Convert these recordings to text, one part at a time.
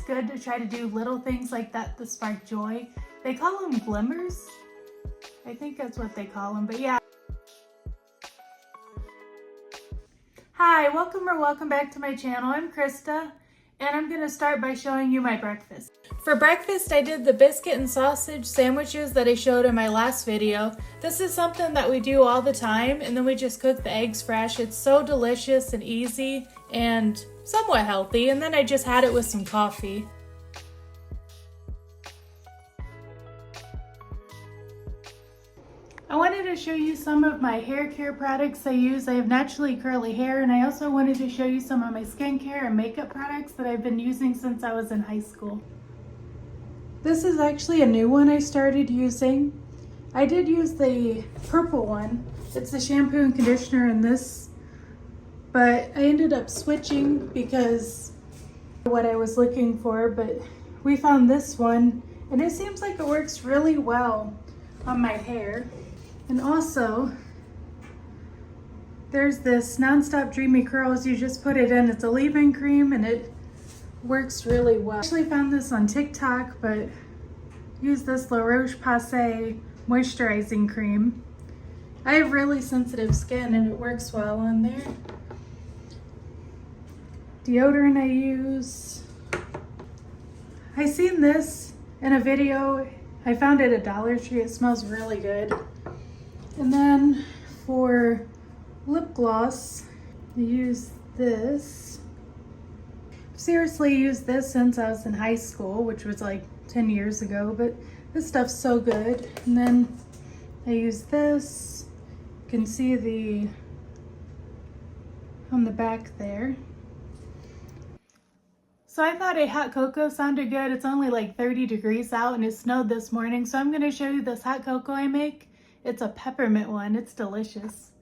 good to try to do little things like that to spark joy. They call them glimmers. I think that's what they call them, but yeah. Hi, welcome back to my channel. I'm Krista, and I'm gonna start by showing you my breakfast. For breakfast, I did the biscuit and sausage sandwiches that I showed in my last video. This is something that we do all the time, and then we just cook the eggs fresh. It's so delicious and easy and somewhat healthy, and then I just had it with some coffee. I wanted to show you some of my hair care products I use. I have naturally curly hair, and I also wanted to show you some of my skincare and makeup products that I've been using since I was in high school. This is actually a new one I started using. I did use the purple one. It's the shampoo and conditioner in this, but I ended up switching because of what I was looking for, but we found this one, and it seems like it works really well on my hair. And also, there's this Non-Stop Dreamy Curls. You just put it in. It's a leave-in cream, and it works really well. I actually found this on TikTok, but use this La Roche-Posay moisturizing cream. I have really sensitive skin, and it works well on there. Deodorant I use. I seen this in a video. I found it at Dollar Tree. It smells really good. And then for lip gloss, I use this. I've seriously used this since I was in high school, which was like 10 years ago, but this stuff's so good. And then I use this. You can see on the back there. So I thought a hot cocoa sounded good. It's only like 30 degrees out and it snowed this morning, so I'm gonna show you this hot cocoa I make. It's a peppermint one. It's delicious.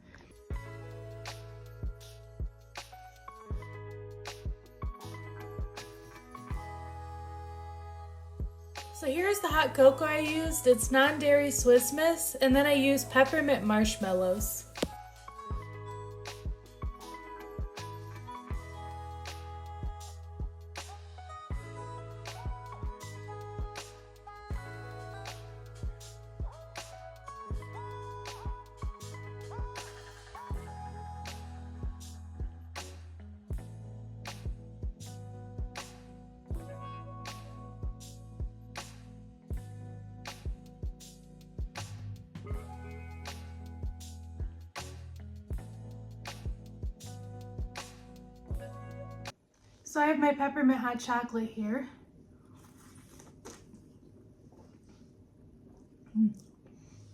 So here's the hot cocoa I used. It's non-dairy Swiss Miss, and then I used peppermint marshmallows. So I have my peppermint hot chocolate here.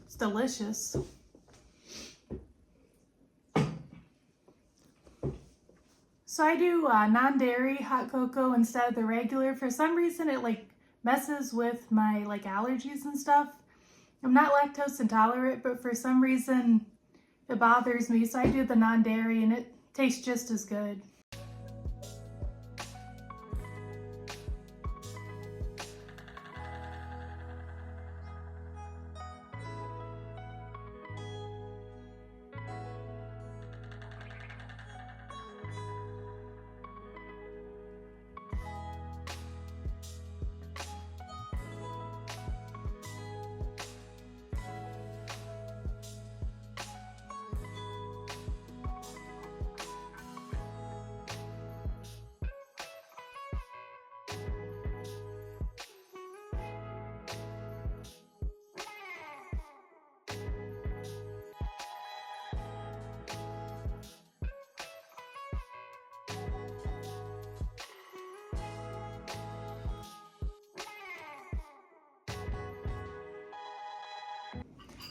It's delicious. So I do non-dairy hot cocoa instead of the regular. For some reason it like messes with my like allergies and stuff. I'm not lactose intolerant, but for some reason it bothers me. So I do the non-dairy and it tastes just as good.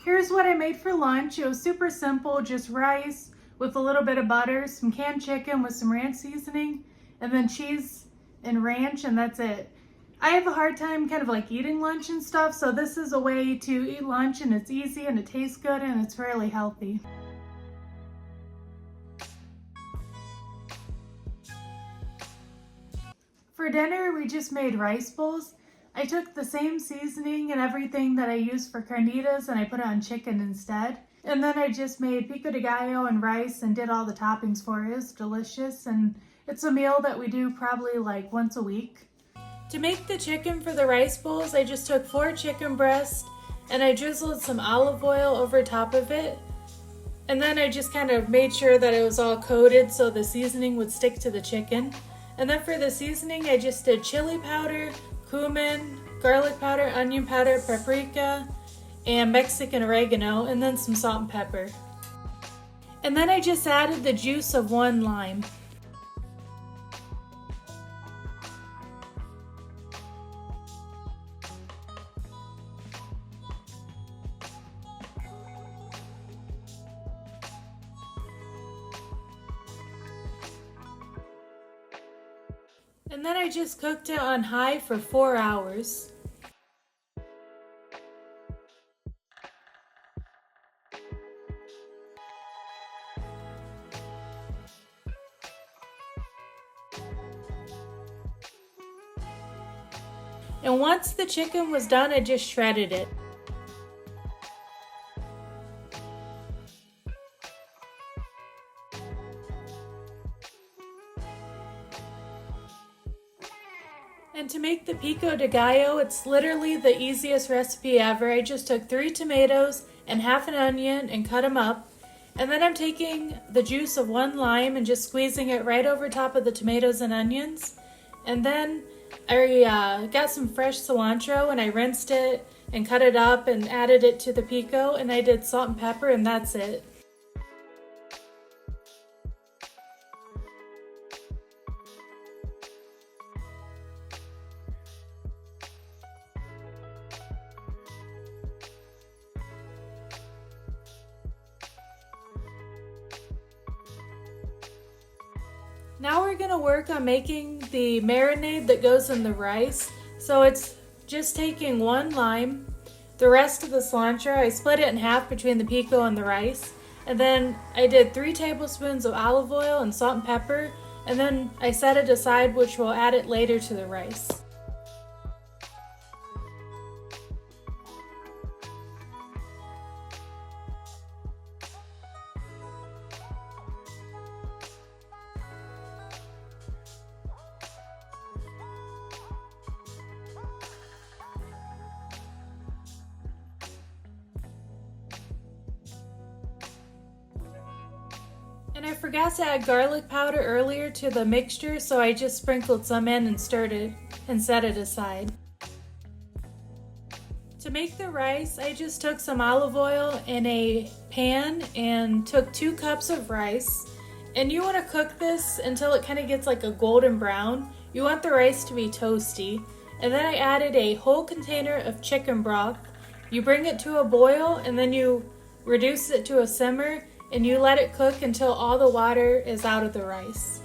Here's what I made for lunch. It was super simple, just rice with a little bit of butter, some canned chicken with some ranch seasoning, and then cheese and ranch, and that's it. I have a hard time kind of like eating lunch and stuff, so this is a way to eat lunch, and it's easy and it tastes good and it's really healthy. For dinner, we just made rice bowls. I took the same seasoning and everything that I used for carnitas and I put it on chicken instead. And then I just made pico de gallo and rice and did all the toppings for it. It's delicious, and it's a meal that we do probably like once a week. To make the chicken for the rice bowls, I just took 4 chicken breasts and I drizzled some olive oil over top of it. And then I just kind of made sure that it was all coated so the seasoning would stick to the chicken. And then for the seasoning, I just did chili powder, cumin, garlic powder, onion powder, paprika, and Mexican oregano, and then some salt and pepper. And then I just added the juice of 1 lime. And then I just cooked it on high for 4 hours. And once the chicken was done, I just shredded it. And to make the pico de gallo, it's literally the easiest recipe ever. I just took 3 tomatoes and half an onion and cut them up. And then I'm taking the juice of 1 lime and just squeezing it right over top of the tomatoes and onions. And then I got some fresh cilantro and I rinsed it and cut it up and added it to the pico, and I did salt and pepper, and that's it. Now we're gonna work on making the marinade that goes in the rice. So it's just taking 1 lime, the rest of the cilantro, I split it in half between the pico and the rice, and then I did 3 tablespoons of olive oil and salt and pepper, and then I set it aside, which we'll add it later to the rice. And I forgot to add garlic powder earlier to the mixture, so I just sprinkled some in and stirred it and set it aside. To make the rice, I just took some olive oil in a pan and took 2 cups of rice. And you want to cook this until it kind of gets like a golden brown. You want the rice to be toasty. And then I added a whole container of chicken broth. You bring it to a boil and then you reduce it to a simmer and you let it cook until all the water is out of the rice.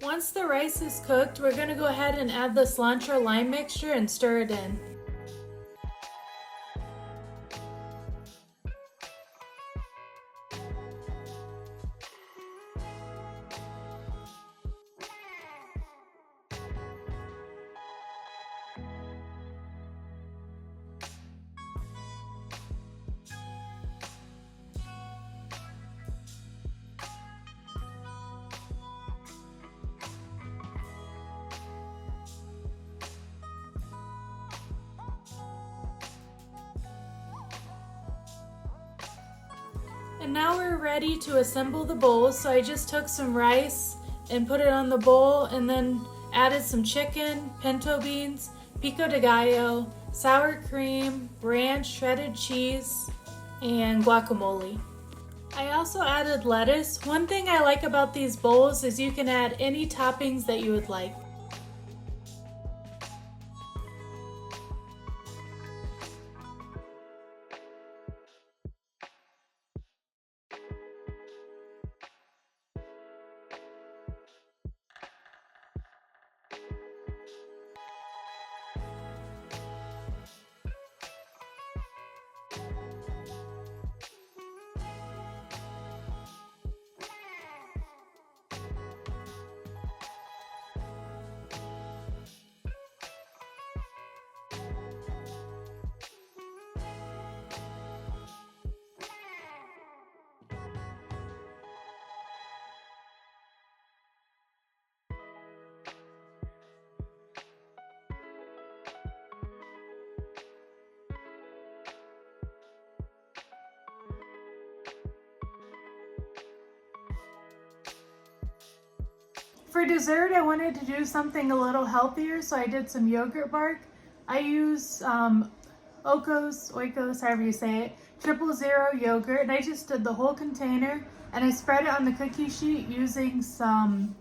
Once the rice is cooked, we're going to go ahead and add the cilantro lime mixture and stir it in. And now we're ready to assemble the bowls. So I just took some rice and put it on the bowl and then added some chicken, pinto beans, pico de gallo, sour cream, ranch, shredded cheese, and guacamole. I also added lettuce. One thing I like about these bowls is you can add any toppings that you would like. For dessert, I wanted to do something a little healthier, so I did some yogurt bark. I use Oikos, however you say it, 000 yogurt, and I just did the whole container, and I spread it on the cookie sheet using spread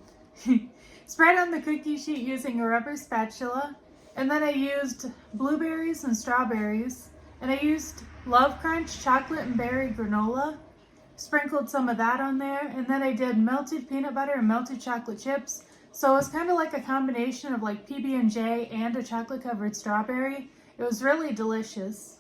on the cookie sheet using a rubber spatula, and then I used blueberries and strawberries, and I used Love Crunch chocolate and berry granola. Sprinkled some of that on there, and then I did melted peanut butter and melted chocolate chips. So it was kind of like a combination of like PB&J and a chocolate covered strawberry. It was really delicious.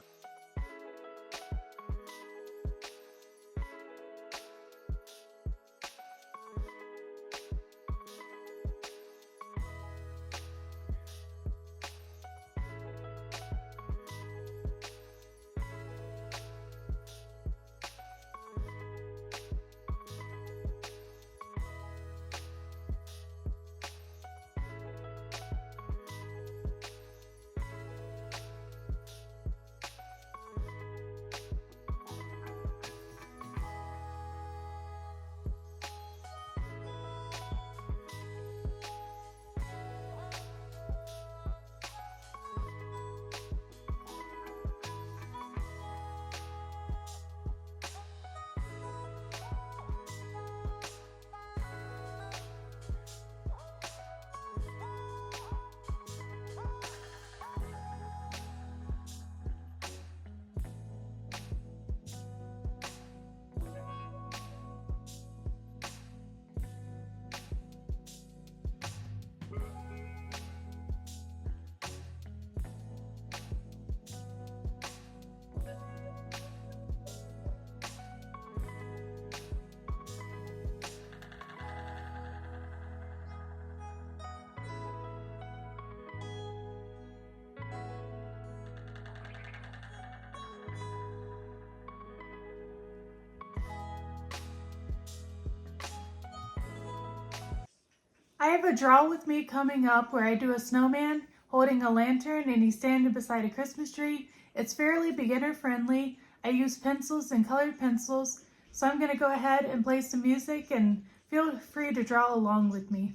I have a draw with me coming up where I do a snowman holding a lantern and he's standing beside a Christmas tree. It's fairly beginner friendly. I use pencils and colored pencils, so I'm going to go ahead and play some music and feel free to draw along with me.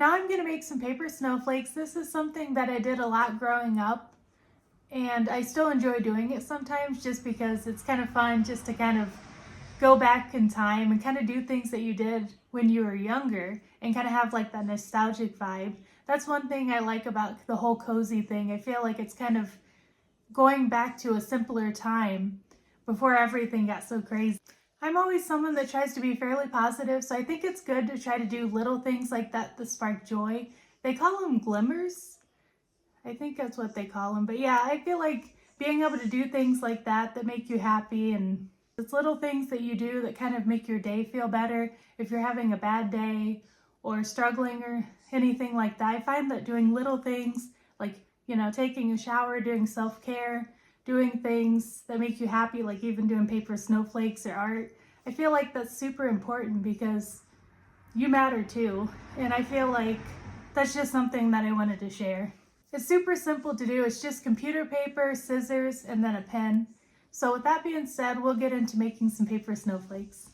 Now I'm going to make some paper snowflakes. This is something that I did a lot growing up, and I still enjoy doing it sometimes just because it's kind of fun just to kind of go back in time and kind of do things that you did when you were younger and kind of have like that nostalgic vibe. That's one thing I like about the whole cozy thing. I feel like it's kind of going back to a simpler time before everything got so crazy. I'm always someone that tries to be fairly positive, so I think it's good to try to do little things like that spark joy. They call them glimmers. I think that's what they call them. But yeah, I feel like being able to do things like that make you happy, and it's little things that you do that kind of make your day feel better if you're having a bad day or struggling or anything like that. I find that doing little things like, taking a shower, doing self-care, doing things that make you happy, like even doing paper snowflakes or art, I feel like that's super important because you matter too. And I feel like that's just something that I wanted to share. It's super simple to do. It's just computer paper, scissors, and then a pen. So with that being said, we'll get into making some paper snowflakes.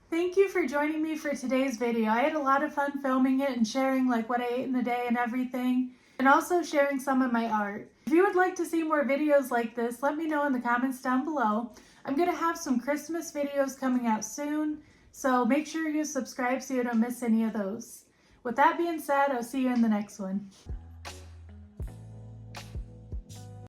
Thank you for joining me for today's video. I had a lot of fun filming it and sharing like what I ate in the day and everything, and also sharing some of my art. If you would like to see more videos like this, let me know in the comments down below. I'm going to have some Christmas videos coming out soon, so make sure you subscribe so you don't miss any of those. With that being said, I'll see you in the next one.